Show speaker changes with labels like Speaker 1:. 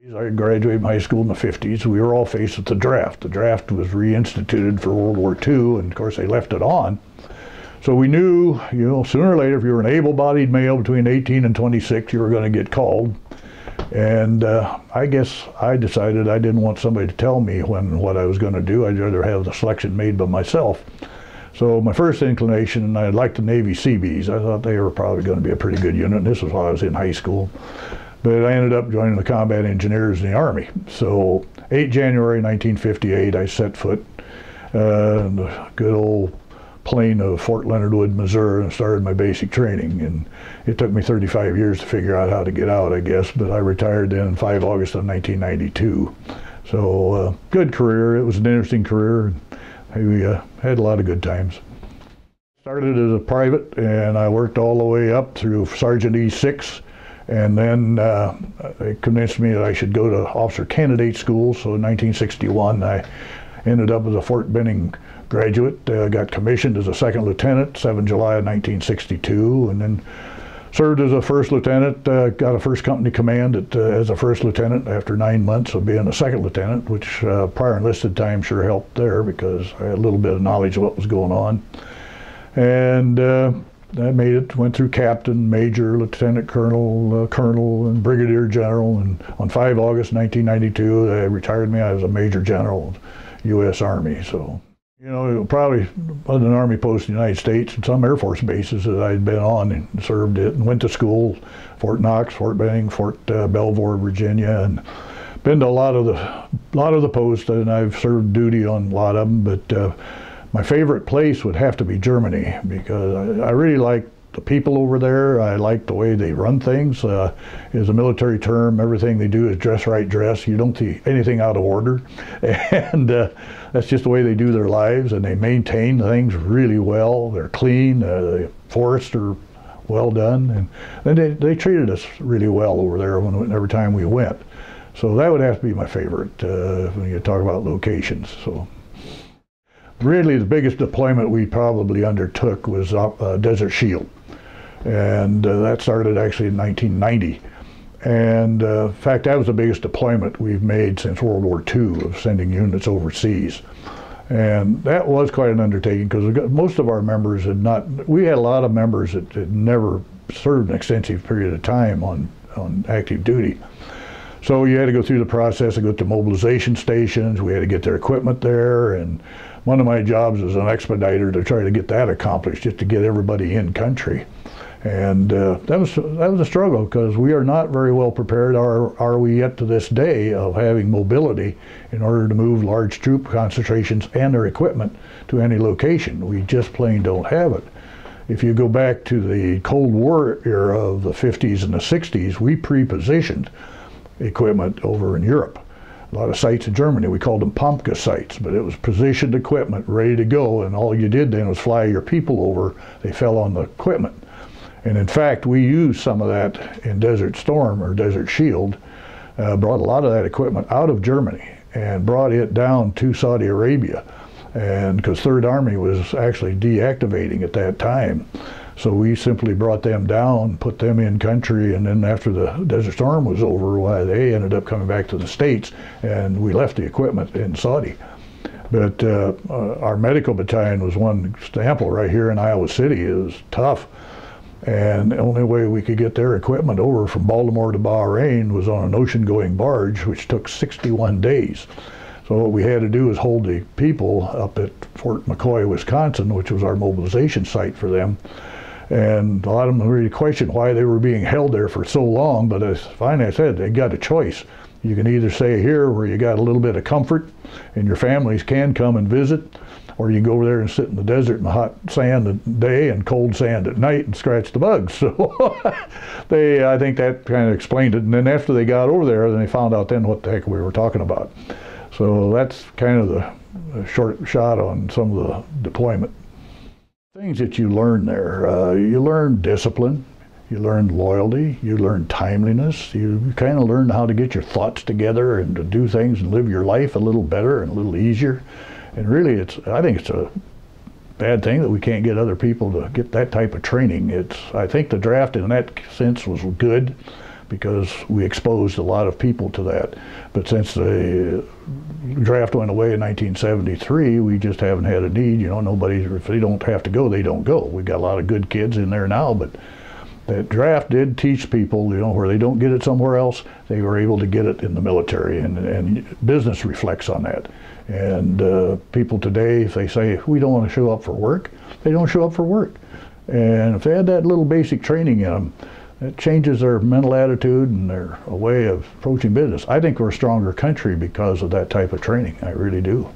Speaker 1: I graduated high school in the 50s. We were all faced with the draft. The draft was reinstituted for World War II, and of course they left it on. So we knew, sooner or later, if you were an able-bodied male between 18 and 26, you were going to get called. And I guess I decided I didn't want somebody to tell me what I was going to do. I'd rather have the selection made by myself. So my first inclination, and I liked the Navy Seabees. I thought they were probably going to be a pretty good unit. This was while I was in high school. But I ended up joining the combat engineers in the Army. So 8 January 1958, I set foot in the good old plain of Fort Leonard Wood, Missouri, and started my basic training. And it took me 35 years to figure out how to get out, I guess, but I retired then on 5 August of 1992. So good career. It was an interesting career. We had a lot of good times. Started as a private, and I worked all the way up through Sergeant E6. And then they convinced me that I should go to officer candidate school. So in 1961, I ended up as a Fort Benning graduate, got commissioned as a second lieutenant, 7 July of 1962, and then served as a first lieutenant, got a first company command as a first lieutenant after 9 months of being a second lieutenant, which prior enlisted time sure helped there because I had a little bit of knowledge of what was going on. And I made it, went through captain, major, lieutenant colonel, colonel, and brigadier general. And on 5 August 1992, they retired me. I was a major general of the U.S. Army. So, probably was an Army post in the United States and some Air Force bases that I'd been on and served it and went to school, Fort Knox, Fort Benning, Fort Belvoir, Virginia, and been to a lot of the posts, and I've served duty on a lot of them. But my favorite place would have to be Germany because I really like the people over there. I like the way they run things. It's a military term. Everything they do is dress right dress. You don't see anything out of order. And that's just the way they do their lives, and they maintain things really well. They're clean. The forests are well done. And they treated us really well over there every time we went. So that would have to be my favorite when you talk about locations. So. Really, the biggest deployment we probably undertook was Desert Shield, and that started actually in 1990. And in fact, that was the biggest deployment we've made since World War II of sending units overseas. And that was quite an undertaking because most of our members had not, we had a lot of members that had never served an extensive period of time on active duty. So you had to go through the process of go to mobilization stations. We had to get their equipment there, and one of my jobs as an expediter to try to get that accomplished, just to get everybody in country. And that was a struggle because we are not very well prepared, are we yet to this day, of having mobility in order to move large troop concentrations and their equipment to any location. We just plain don't have it. If you go back to the Cold War era of the 50s and the 60s, we pre-positioned equipment over in Europe. A lot of sites in Germany, we called them Pumpka sites, but it was positioned equipment ready to go, and all you did then was fly your people over. They fell on the equipment. And in fact, we used some of that in Desert Storm or Desert Shield, brought a lot of that equipment out of Germany and brought it down to Saudi Arabia, and because 3rd Army was actually deactivating at that time. So we simply brought them down, put them in country, and then after the Desert Storm was over, why, they ended up coming back to the States, and we left the equipment in Saudi. But our medical battalion was one example right here in Iowa City. It was tough, and the only way we could get their equipment over from Baltimore to Bahrain was on an ocean-going barge, which took 61 days. So what we had to do was hold the people up at Fort McCoy, Wisconsin, which was our mobilization site for them. And a lot of them really questioned why they were being held there for so long, but as finally I said, they got a choice. You can either stay here where you got a little bit of comfort and your families can come and visit, or you can go over there and sit in the desert in the hot sand at day and cold sand at night and scratch the bugs. So I think that kind of explained it. And then after they got over there, then they found out then what the heck we were talking about. So that's kind of the short shot on some of the deployment. Things that you learn there, you learn discipline, you learn loyalty, you learn timeliness, you kind of learn how to get your thoughts together and to do things and live your life a little better and a little easier. And really, I think it's a bad thing that we can't get other people to get that type of training. I think the draft in that sense was good because we exposed a lot of people to that. But since the draft went away in 1973, we just haven't had a need. You know, nobody, if they don't have to go, they don't go. We've got a lot of good kids in there now, but that draft did teach people, you know, where they don't get it somewhere else, they were able to get it in the military, and business reflects on that. And people today, if they say, we don't want to show up for work, they don't show up for work. And if they had that little basic training in them, it changes their mental attitude and their way of approaching business. I think we're a stronger country because of that type of training. I really do.